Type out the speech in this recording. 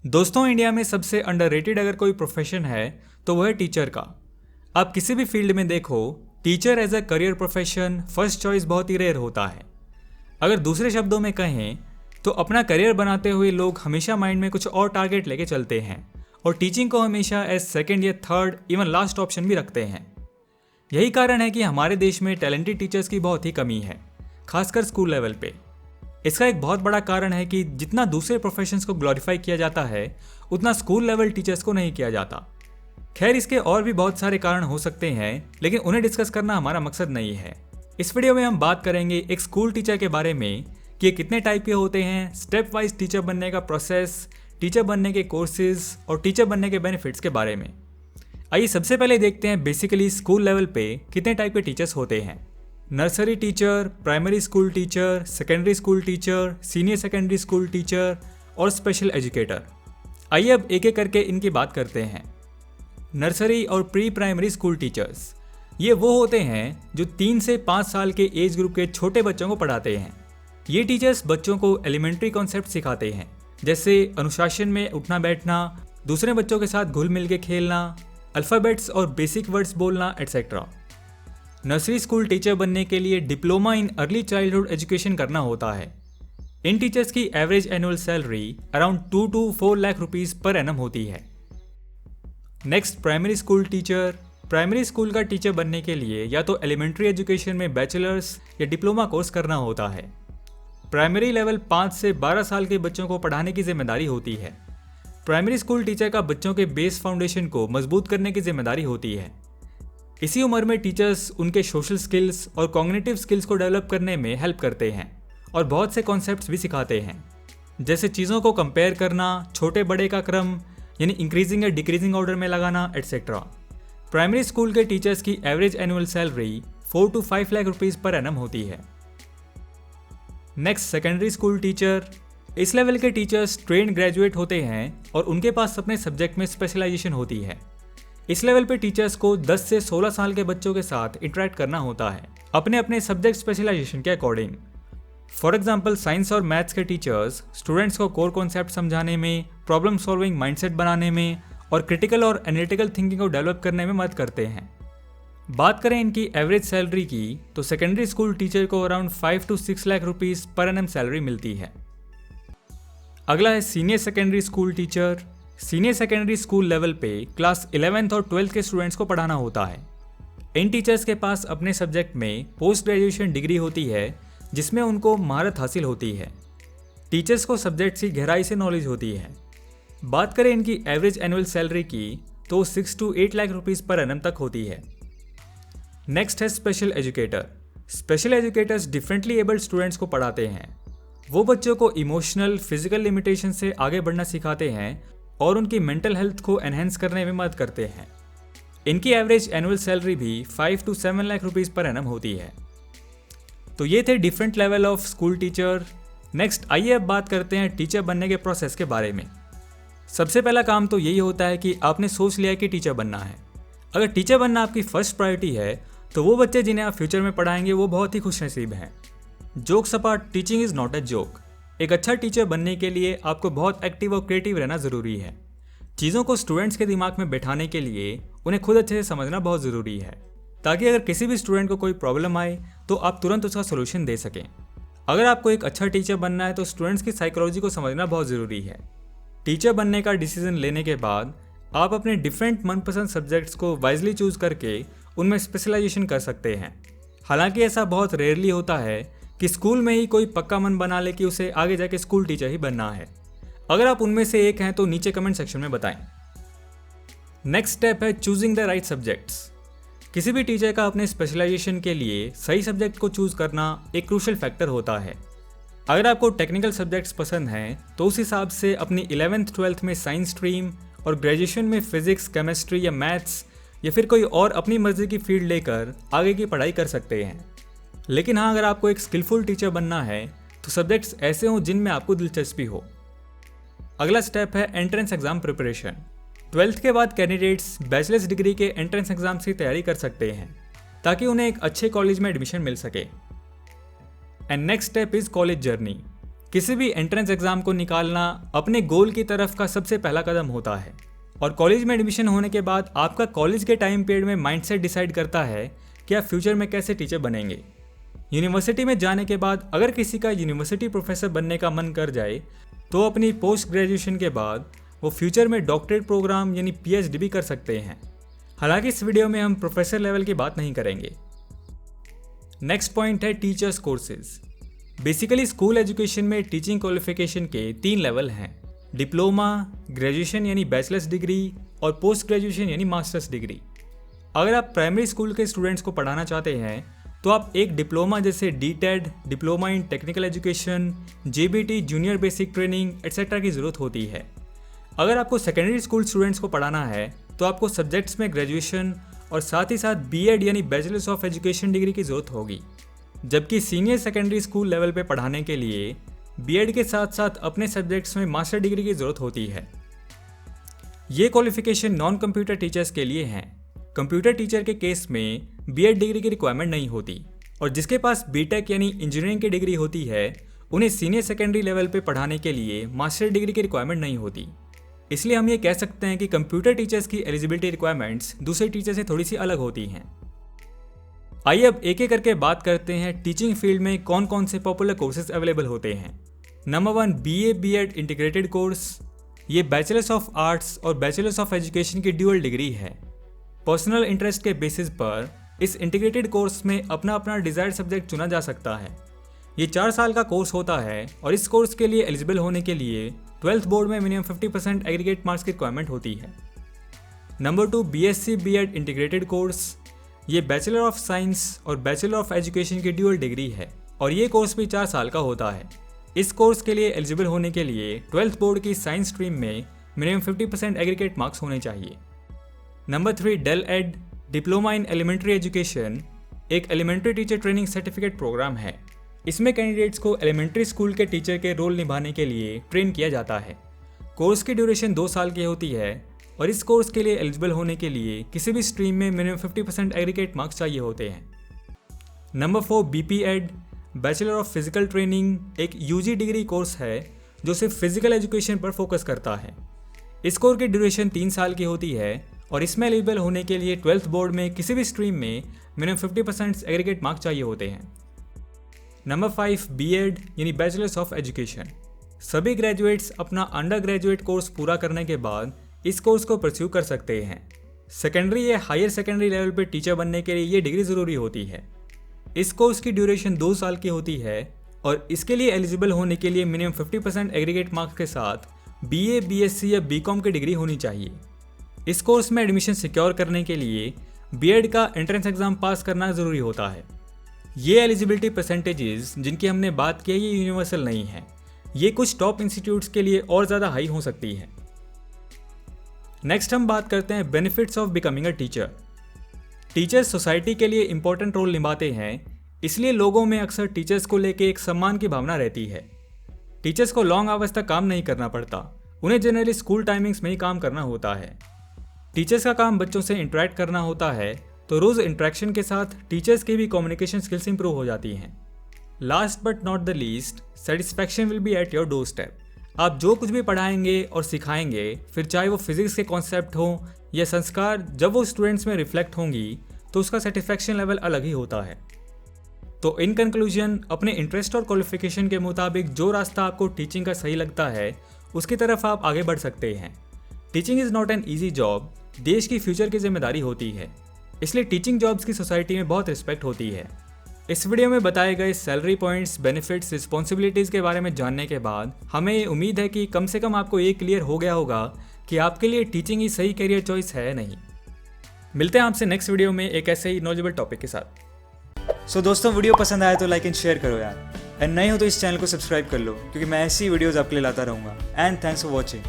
दोस्तों, इंडिया में सबसे अंडररेटेड अगर कोई प्रोफेशन है तो वह है टीचर का। आप किसी भी फील्ड में देखो, teacher as a career profession first choice बहुत ही रेयर होता है। अगर दूसरे शब्दों में कहें तो अपना करियर बनाते हुए लोग हमेशा माइंड में कुछ और टारगेट लेके चलते हैं और टीचिंग को हमेशा एज सेकेंड या थर्ड इवन लास्ट ऑप्शन भी रखते हैं। यही कारण है कि हमारे देश में टैलेंटेड टीचर्स की बहुत ही कमी है, खासकर स्कूल लेवल पे। इसका एक बहुत बड़ा कारण है कि जितना दूसरे प्रोफेशंस को ग्लोरीफाई किया जाता है उतना स्कूल लेवल टीचर्स को नहीं किया जाता। खैर, इसके और भी बहुत सारे कारण हो सकते हैं, लेकिन उन्हें डिस्कस करना हमारा मकसद नहीं है। इस वीडियो में हम बात करेंगे एक स्कूल टीचर के बारे में कि ये कितने टाइप के होते हैं, स्टेप वाइज टीचर बनने का प्रोसेस, टीचर बनने के कोर्सेज और टीचर बनने के बेनिफिट्स के बारे में। आइए सबसे पहले देखते हैं बेसिकली स्कूल लेवल पे कितने टाइप के टीचर्स होते हैं। Nursery teacher, primary school teacher, secondary school teacher, senior secondary school teacher और स्पेशल एजुकेटर। आइए अब एक एक करके इनकी बात करते हैं। नर्सरी और प्री प्राइमरी स्कूल टीचर्स, ये वो होते हैं जो 3 से 5 साल के एज ग्रुप के छोटे बच्चों को पढ़ाते हैं। ये टीचर्स बच्चों को एलिमेंट्री कॉन्सेप्ट सिखाते हैं, जैसे अनुशासन में उठना बैठना, दूसरे बच्चों के साथ घुल मिल के खेलना, अल्फ़ाबेट्स और बेसिक वर्ड्स बोलना एट्सेट्रा। नर्सरी स्कूल टीचर बनने के लिए diploma in early childhood education करना होता है। इन टीचर्स की average annual salary around 2 to 4 lakh rupees per annum होती है। Next, primary school teacher. Primary school का टीचर बनने के लिए या तो एलिमेंट्री एजुकेशन में बैचलर्स या डिप्लोमा कोर्स करना होता है। प्राइमरी लेवल 5 से 12 साल के बच्चों को पढ़ाने की जिम्मेदारी होती है। प्राइमरी स्कूल टीचर का बच्चों के बेस फाउंडेशन को मजबूत करने की जिम्मेदारी होती है। इसी उम्र में टीचर्स उनके सोशल स्किल्स और कॉग्निटिव स्किल्स को डेवलप करने में हेल्प करते हैं और बहुत से कॉन्सेप्ट्स भी सिखाते हैं, जैसे चीज़ों को कंपेयर करना, छोटे बड़े का क्रम यानी इंक्रीजिंग या डिक्रीजिंग ऑर्डर में लगाना एट्सेट्रा। प्राइमरी स्कूल के टीचर्स की average annual salary 4 to 5 lakh rupees per annum होती है। Next, secondary school teacher. इस लेवल के टीचर्स ट्रेंड ग्रेजुएट होते हैं और उनके पास अपने सब्जेक्ट में स्पेशलाइजेशन होती है। इस लेवल पे टीचर्स को 10 से 16 साल के बच्चों के साथ इंटरेक्ट करना होता है अपने अपने सब्जेक्ट स्पेशलाइजेशन के अकॉर्डिंग। फॉर एग्जांपल, साइंस और मैथ्स के टीचर्स स्टूडेंट्स को कोर कॉन्सेप्ट समझाने में, प्रॉब्लम सॉल्विंग माइंडसेट बनाने में और क्रिटिकल और एनालिटिकल थिंकिंग को डेवलप करने में मदद करते हैं। बात करें इनकी एवरेज सैलरी की तो सेकेंडरी स्कूल टीचर को around 5 to 6 lakh rupees per annum salary मिलती है। अगला है senior secondary school teacher. Senior secondary school level पे क्लास 11th और 12th के स्टूडेंट्स को पढ़ाना होता है। इन टीचर्स के पास अपने सब्जेक्ट में पोस्ट ग्रेजुएशन डिग्री होती है जिसमें उनको महारत हासिल होती है। टीचर्स को सब्जेक्ट्स की गहराई से नॉलेज होती है। बात करें इनकी एवरेज एनुअल सैलरी की तो 6 to 8 lakh rupees per annum तक होती है। नेक्स्ट है special educator. Special educators differently abled students को पढ़ाते हैं। वो बच्चों को इमोशनल, फिजिकल लिमिटेशन से आगे बढ़ना सिखाते हैं और उनकी मेंटल हेल्थ को एनहेंस करने में मदद करते हैं। इनकी एवरेज एनुअल सैलरी भी 5 to 7 lakh rupees per annum होती है। तो ये थे different level of school teacher. Next, आइए अब बात करते हैं टीचर बनने के प्रोसेस के बारे में। सबसे पहला काम तो यही होता है कि आपने सोच लिया कि टीचर बनना है। अगर टीचर बनना आपकी फर्स्ट प्रायोरिटी है तो वो बच्चे जिन्हें आप फ्यूचर में पढ़ाएंगे वो बहुत ही खुशनसीब हैं। Jokes apart, teaching is not a joke. एक अच्छा टीचर बनने के लिए आपको बहुत एक्टिव और क्रिएटिव रहना ज़रूरी है। चीज़ों को स्टूडेंट्स के दिमाग में बैठाने के लिए उन्हें खुद अच्छे से समझना बहुत ज़रूरी है, ताकि अगर किसी भी स्टूडेंट को कोई प्रॉब्लम आए तो आप तुरंत उसका सोल्यूशन दे सकें। अगर आपको एक अच्छा टीचर बनना है तो स्टूडेंट्स की साइकोलॉजी को समझना बहुत ज़रूरी है। टीचर बनने का डिसीजन लेने के बाद आप अपने डिफरेंट मनपसंद सब्जेक्ट्स को वाइजली चूज़ करके उनमें स्पेशलाइजेशन कर सकते हैं। हालांकि ऐसा बहुत रेयरली होता है कि स्कूल में ही कोई पक्का मन बना ले कि उसे आगे जाके स्कूल टीचर ही बनना है। अगर आप उनमें से एक हैं तो नीचे कमेंट सेक्शन में बताएं। नेक्स्ट स्टेप है चूजिंग द राइट सब्जेक्ट्स। किसी भी टीचर का अपने स्पेशलाइजेशन के लिए सही सब्जेक्ट को चूज करना एक क्रूशियल फैक्टर होता है। अगर आपको टेक्निकल सब्जेक्ट्स पसंद हैं तो उस हिसाब से अपनी 11th 12th में साइंस स्ट्रीम और ग्रेजुएशन में फिजिक्स, केमिस्ट्री या मैथ्स या फिर कोई और अपनी मर्जी की फील्ड लेकर आगे की पढ़ाई कर सकते हैं। लेकिन हाँ, अगर आपको एक स्किलफुल टीचर बनना है तो सब्जेक्ट्स ऐसे हों जिनमें आपको दिलचस्पी हो। अगला स्टेप है एंट्रेंस एग्जाम प्रिपरेशन। 12th के बाद कैंडिडेट्स बैचलर्स डिग्री के एंट्रेंस एग्जाम्स की तैयारी कर सकते हैं ताकि उन्हें एक अच्छे कॉलेज में एडमिशन मिल सके। And next step is college journey. किसी भी एंट्रेंस एग्ज़ाम को निकालना अपने गोल की तरफ का सबसे पहला कदम होता है। और कॉलेज में एडमिशन होने के बाद आपका कॉलेज के टाइम पीरियड में माइंडसेट डिसाइड करता है कि आप फ्यूचर में कैसे टीचर बनेंगे। यूनिवर्सिटी में जाने के बाद अगर किसी का यूनिवर्सिटी प्रोफेसर बनने का मन कर जाए तो अपनी पोस्ट ग्रेजुएशन के बाद वो फ्यूचर में डॉक्टरेट प्रोग्राम यानी PhD भी कर सकते हैं। हालांकि इस वीडियो में हम प्रोफेसर लेवल की बात नहीं करेंगे। नेक्स्ट पॉइंट है teachers courses. Basically school education में टीचिंग क्वालिफिकेशन के 3 लेवल हैं, डिप्लोमा, ग्रेजुएशन यानी बैचलर्स डिग्री और पोस्ट ग्रेजुएशन यानी मास्टर्स डिग्री। अगर आप प्राइमरी स्कूल के स्टूडेंट्स को पढ़ाना चाहते हैं तो आप एक डिप्लोमा जैसे DTED, diploma in technical education, JBT junior basic training etcetera की ज़रूरत होती है। अगर आपको सेकेंडरी स्कूल स्टूडेंट्स को पढ़ाना है तो आपको सब्जेक्ट्स में ग्रेजुएशन और साथ ही साथ BEd यानी बैचलर्स ऑफ एजुकेशन डिग्री की ज़रूरत होगी। जबकि सीनियर सेकेंडरी स्कूल लेवल पे पढ़ाने के लिए BEd के साथ साथ अपने सब्जेक्ट्स में मास्टर डिग्री की ज़रूरत होती है। ये क्वालिफिकेशन नॉन कंप्यूटर टीचर्स के लिए हैं। कंप्यूटर टीचर के केस में BEd डिग्री की रिक्वायरमेंट नहीं होती और जिसके पास BTech यानी इंजीनियरिंग की डिग्री होती है उन्हें सीनियर सेकेंडरी लेवल पे पढ़ाने के लिए मास्टर डिग्री की रिक्वायरमेंट नहीं होती। इसलिए हम ये कह सकते हैं कि कंप्यूटर टीचर्स की एलिजिबिलिटी रिक्वायरमेंट्स दूसरे टीचर से थोड़ी सी अलग होती हैं। आइए अब एक एक करके बात करते हैं टीचिंग फील्ड में कौन कौन से पॉपुलर कोर्सेज अवेलेबल होते हैं। Number 1, BA BEd integrated course. ये बैचलर्स ऑफ आर्ट्स और बैचलर्स ऑफ एजुकेशन की ड्यूअल डिग्री है। पर्सनल इंटरेस्ट के बेसिस पर इस इंटीग्रेटेड कोर्स में अपना अपना डिजायर्ड सब्जेक्ट चुना जा सकता है। ये 4 साल का कोर्स होता है और इस कोर्स के लिए एलिजिबल होने के लिए 12th बोर्ड में मिनिमम 50% एग्रीगेट मार्क्स की रिक्वायरमेंट होती है। Number 2, BSc BEd integrated course. ये बैचलर ऑफ साइंस और बैचलर ऑफ एजुकेशन की ड्यूअल डिग्री है और ये कोर्स भी 4 साल का होता है। इस कोर्स के लिए एलिजिबल होने के लिए 12th बोर्ड की साइंस स्ट्रीम में मिनिमम 50% एग्रीगेट मार्क्स होने चाहिए। Number 3, DEL-Ed diploma in elementary education एक elementary teacher training certificate programme है। इसमें कैंडिडेट्स को एलिमेंट्री स्कूल के टीचर के रोल निभाने के लिए ट्रेन किया जाता है। कोर्स की ड्यूरेशन 2 साल की होती है और इस कोर्स के लिए एलिजिबल होने के लिए किसी भी स्ट्रीम में मिनिमम 50% एग्रीगेट मार्क्स चाहिए होते हैं। Number 4, BP-Ed bachelor of physical training एक UG डिग्री कोर्स है जो सिर्फ फिजिकल एजुकेशन पर फोकस करता है। इस कोर्स की ड्यूरेशन 3 साल की होती है और इसमें एलिजिबल होने के लिए 12th बोर्ड में किसी भी स्ट्रीम में मिनिमम 50% एग्रीगेट मार्क्स चाहिए होते हैं। नंबर 5, BEd यानी बैचलर्स ऑफ एजुकेशन। सभी ग्रेजुएट्स अपना अंडर ग्रेजुएट कोर्स पूरा करने के बाद इस कोर्स को परस्यू कर सकते हैं। सेकेंडरी या हायर सेकेंडरी लेवल पर टीचर बनने के लिए ये डिग्री ज़रूरी होती है। इस कोर्स की ड्यूरेशन 2 साल की होती है और इसके लिए एलिजिबल होने के लिए मिनिमम 50% एग्रीगेट मार्क्स के साथ BA, BSc या BCom की डिग्री होनी चाहिए। इस कोर्स में एडमिशन सिक्योर करने के लिए BEd का एंट्रेंस एग्ज़ाम पास करना ज़रूरी होता है। ये एलिजिबिलिटी परसेंटेजेस जिनकी हमने बात की है ये यूनिवर्सल नहीं है, ये कुछ टॉप इंस्टीट्यूट्स के लिए और ज़्यादा हाई हो सकती है। नेक्स्ट हम बात करते हैं benefits of becoming a teacher. Teachers society के लिए इंपॉर्टेंट रोल निभाते हैं, इसलिए लोगों में अक्सर टीचर्स को लेकर एक सम्मान की भावना रहती है। टीचर्स को लॉन्ग आवर्स तक काम नहीं करना पड़ता, उन्हें जनरली स्कूल टाइमिंग्स में ही काम करना होता है। टीचर्स का काम बच्चों से इंटरेक्ट करना होता है, तो रोज़ इंटरेक्शन के साथ टीचर्स की भी कम्युनिकेशन स्किल्स इंप्रूव हो जाती हैं। Last but not the least, satisfaction will be at your door step. आप जो कुछ भी पढ़ाएंगे और सिखाएंगे, फिर चाहे वो फिजिक्स के कॉन्सेप्ट हो या संस्कार, जब वो स्टूडेंट्स में रिफ्लेक्ट होंगी तो उसका सेटिस्फैक्शन लेवल अलग ही होता है। तो इन कंक्लूजन, अपने इंटरेस्ट और क्वालिफिकेशन के मुताबिक जो रास्ता आपको टीचिंग का सही लगता है उसकी तरफ आप आगे बढ़ सकते हैं। Teaching is not an easy job, देश की फ्यूचर की जिम्मेदारी होती है, इसलिए टीचिंग जॉब्स की सोसाइटी में बहुत रिस्पेक्ट होती है। इस वीडियो में बताए गए सैलरी पॉइंट्स, बेनिफिट्स, रिस्पॉन्सिबिलिटीज़ के बारे में जानने के बाद हमें ये उम्मीद है कि कम से कम आपको ये क्लियर हो गया होगा कि आपके लिए टीचिंग ही सही करियर चॉइस है नहीं। मिलते हैं आपसे नेक्स्ट वीडियो में एक ऐसे ही नॉलेजेबल टॉपिक के साथ। सो दोस्तों, वीडियो पसंद आया तो लाइक एंड शेयर करो यार, एंड नए हो तो इस चैनल को सब्सक्राइब कर लो क्योंकि मैं ऐसी वीडियोज़ आपके लिए लाता रहूँगा। And thanks for watching.